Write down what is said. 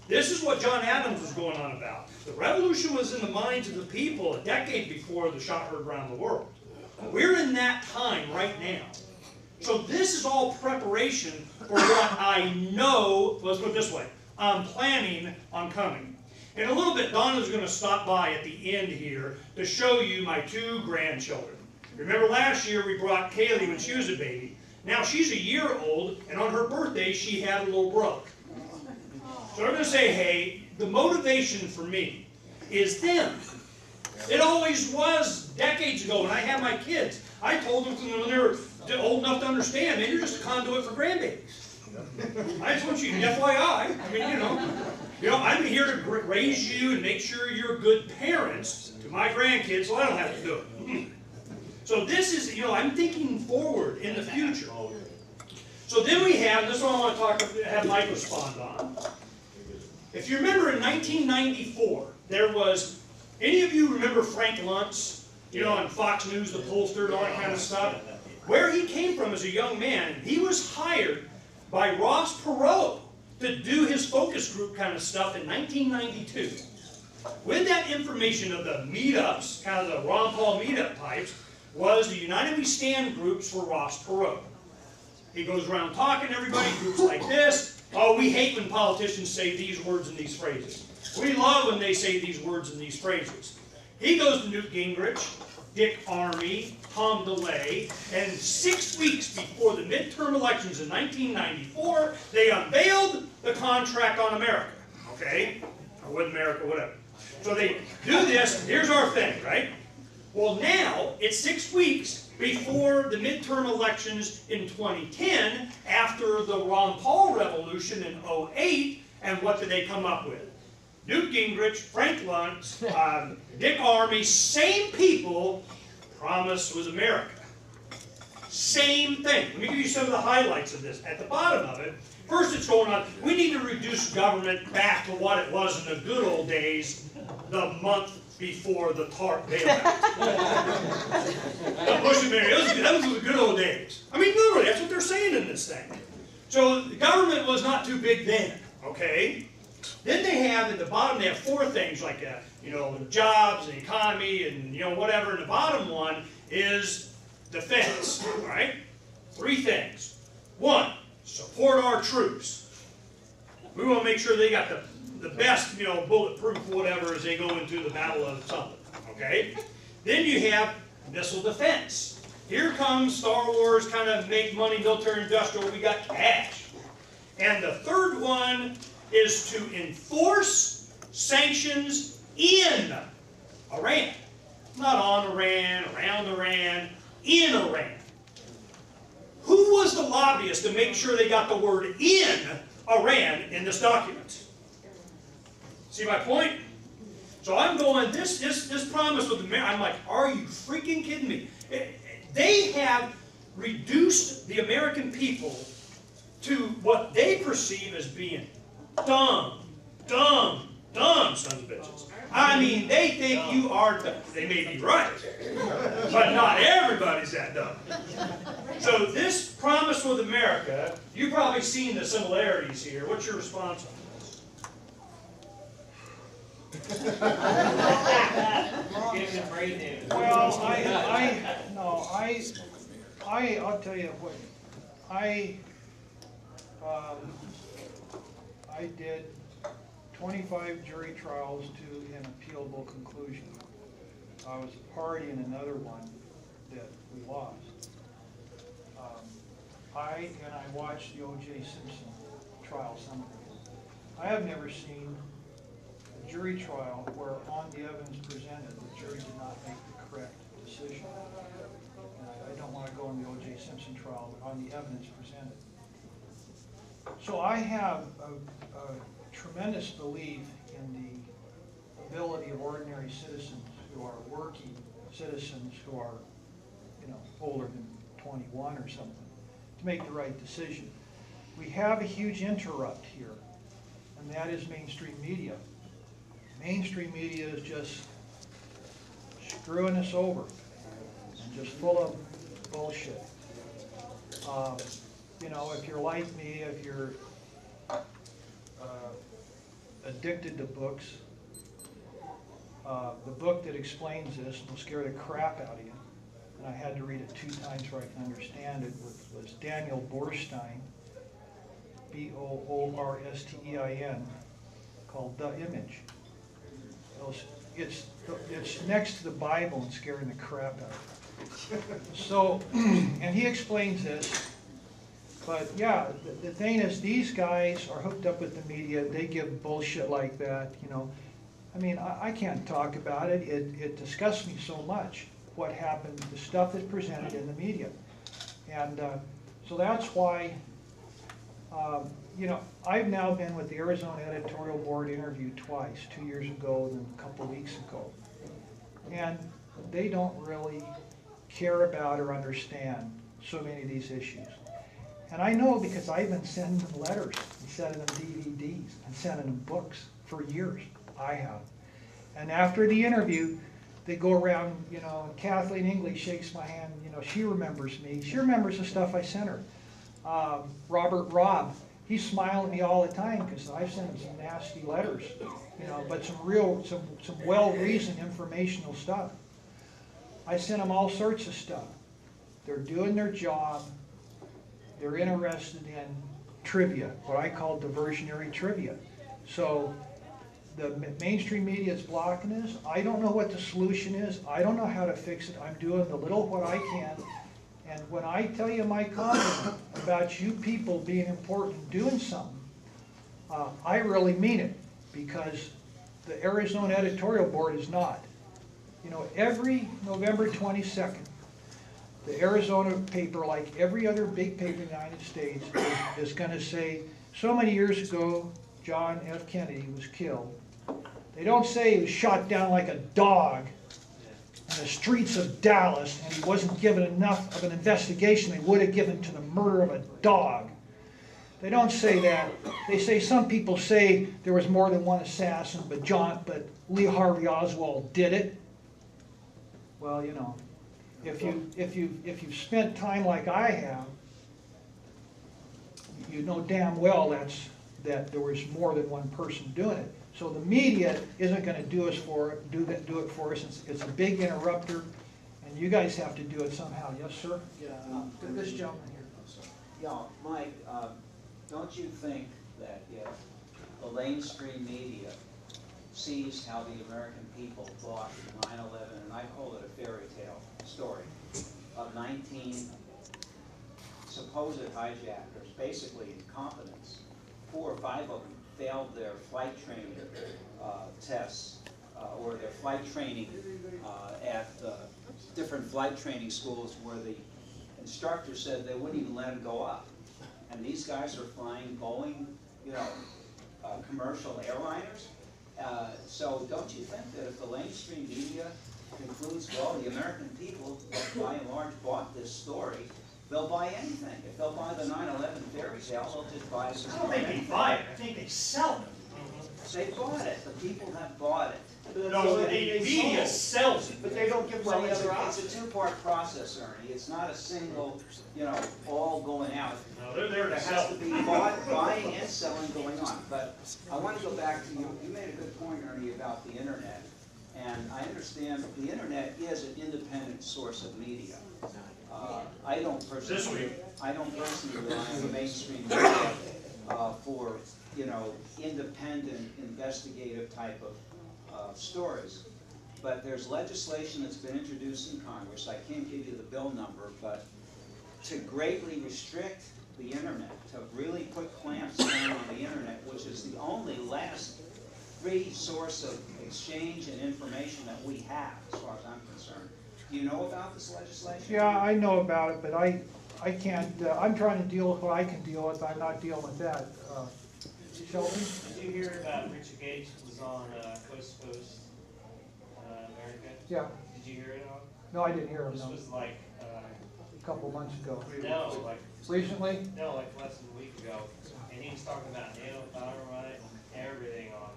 This is what John Adams was going on about. The revolution was in the minds of the people a decade before the shot heard around the world. We're in that time right now. So this is all preparation for what I know, let's put it this way, I'm planning on coming. In a little bit, Donna's going to stop by at the end here to show you my 2 grandchildren. Remember last year we brought Kaylee when she was a baby. Now she's a year old, and on her birthday she had a little brother. So I'm going to say, hey, the motivation for me is them. It always was decades ago when I had my kids. I told them when they were old enough to understand, man, you're just a conduit for grandbabies. I just want you to, FYI, I mean, I'm here to raise you and make sure you're good parents to my grandkids, so I don't have to do it. So this is, I'm thinking forward in the future. So then we have, this is what I want to have Mike respond on. If you remember in 1994, there was, any of you remember Frank Luntz, on Fox News, the pollster and all that kind of stuff? Where he came from as a young man, he was hired by Ross Perot to do his focus group kind of stuff in 1992. With that information of the meetups, kind of the Ron Paul meetup types, was the United We Stand groups for Ross Perot. He goes around talking to everybody, groups like this. Oh, we hate when politicians say these words and these phrases. We love when they say these words and these phrases. He goes to Newt Gingrich, Dick Armey, Tom DeLay, and 6 weeks before the midterm elections in 1994, they unveiled the contract on America, okay? Or with America, whatever. So they do this, here's our thing, right? Well, now, it's 6 weeks before the midterm elections in 2010, after the Ron Paul revolution in 2008, and what did they come up with? Newt Gingrich, Frank Luntz, Dick Armey, same people, promise was America. Same thing. Let me give you some of the highlights of this. At the bottom of it, first it's going on, we need to reduce government back to what it was in the good old days, the month before the TARP bailout. Bush administration, those were the good old days. I mean, literally, that's what they're saying in this thing. So the government was not too big then, okay? Then they have, at the bottom, they have 4 things like, jobs and economy and, whatever. And the bottom one is defense, all right? 3 things. 1, support our troops. We want to make sure they got the best, bulletproof whatever as they go into the battle of something, okay? Then you have missile defense. Here comes Star Wars, kind of make money, military industrial, we got cash. And the 3rd one is to enforce sanctions in Iran. Not on Iran, around Iran, in Iran. Who was the lobbyist to make sure they got the word in Iran in this document? See my point? So I'm going, this promise with the, I'm like, are you freaking kidding me? They have reduced the American people to what they perceive as being dumb sons of bitches. I mean, they think you are dumb. They may be right, but not everybody's that dumb. So this promise with America, you've probably seen the similarities here. What's your response on this? Well, I'll tell you what, I did 25 jury trials to an appealable conclusion. I was a party in another one that we lost. I watched the O.J. Simpson trial some of it. I have never seen a jury trial where on the evidence presented, the jury did not make the correct decision. And I don't want to go on the O.J. Simpson trial, but on the evidence presented. So I have a tremendous belief in the ability of ordinary citizens who are working citizens who are, older than 21 or something, to make the right decision. We have a huge interrupt here, and that is mainstream media. Mainstream media is just screwing us over and just full of bullshit. If you're like me, if you're addicted to books. The book that explains this will scare the crap out of you, and I had to read it 2 times so I can understand it, was Daniel Borstein, Boorstein, called The Image. It's next to the Bible and scaring the crap out of you. So, and he explains this, but yeah, the thing is, these guys are hooked up with the media. They give bullshit like that, you know. I mean, I can't talk about it. It disgusts me so much what happened, the stuff that's presented in the media. And so that's why, you know, I've now been with the Arizona Editorial Board interviewed twice, 2 years ago and a couple of weeks ago. And they don't really care about or understand so many of these issues. And I know because I've been sending them letters and sending them DVDs and sending them books for years. I have. And after the interview, they go around, you know, and Kathleen English shakes my hand, you know, she remembers me. She remembers the stuff I sent her. Robert Robb, he's smiling at me all the time because I've sent him some nasty letters, you know, but some real, some well-reasoned informational stuff. I sent them all sorts of stuff. They're doing their job. They're interested in trivia, what I call diversionary trivia. So the mainstream media is blocking this. I don't know what the solution is. I don't know how to fix it. I'm doing the little what I can. And when I tell you my comment about you people being important and doing something, I really mean it, because the Arizona Editorial Board is not. You know, every November 22nd, the Arizona paper, like every other big paper in the United States, is going to say, so many years ago, John F. Kennedy was killed. They don't say he was shot down like a dog in the streets of Dallas and he wasn't given enough of an investigation they would have given to the murder of a dog. They don't say that. They say, some people say there was more than one assassin, but Lee Harvey Oswald did it. Well, you know, if you've spent time like I have, you know damn well that there was more than one person doing it. So the media isn't going to do it for us. It's a big interrupter, and you guys have to do it somehow. Yes, sir. Yeah. This gentleman here. Yeah, Mike, don't you think that if the mainstream media sees how the American people thought 9/11, and I call it a fairy tale story, of 19 supposed hijackers, basically incompetents, 4 or 5 of them failed their flight training tests or their flight training at different flight training schools where the instructor said they wouldn't even let them go up. And these guys are flying Boeing, you know, commercial airliners. So don't you think that if the mainstream media concludes, well, the American people, by and large, bought this story, they'll buy anything. If they'll buy the 9/11 fairy tale, they'll just buy it. I don't think they buy it. I think they sell it. They bought it. The people have bought it. No, the media sells it. But they don't give them any other It's option. a 2-part process, Ernie. It's not a single, you know, all going out. No, they're there There to has sell. to be buying and selling going on. But I want to go back to you. You made a good point, Ernie, about the internet. And I understand the internet is an independent source of media. I don't personally rely on the mainstream media for, you know, independent, investigative type of stories. But there's legislation that's been introduced in Congress. I can't give you the bill number, but to greatly restrict the internet, to really put clamps down on the internet, which is the only last free source of exchange and information that we have, as far as I'm concerned. Do you know about this legislation? Yeah, I know about it, but I can't. I'm trying to deal with what I can deal with. I'm not dealing with that. Sheldon? Did you hear about Richard Gates was on Coast to Coast America? Yeah. Did you hear it on? No, I didn't hear him. This No. was like, A couple months ago. no, like Recently? less than a week ago, and he was talking about nail, dynamite, everything on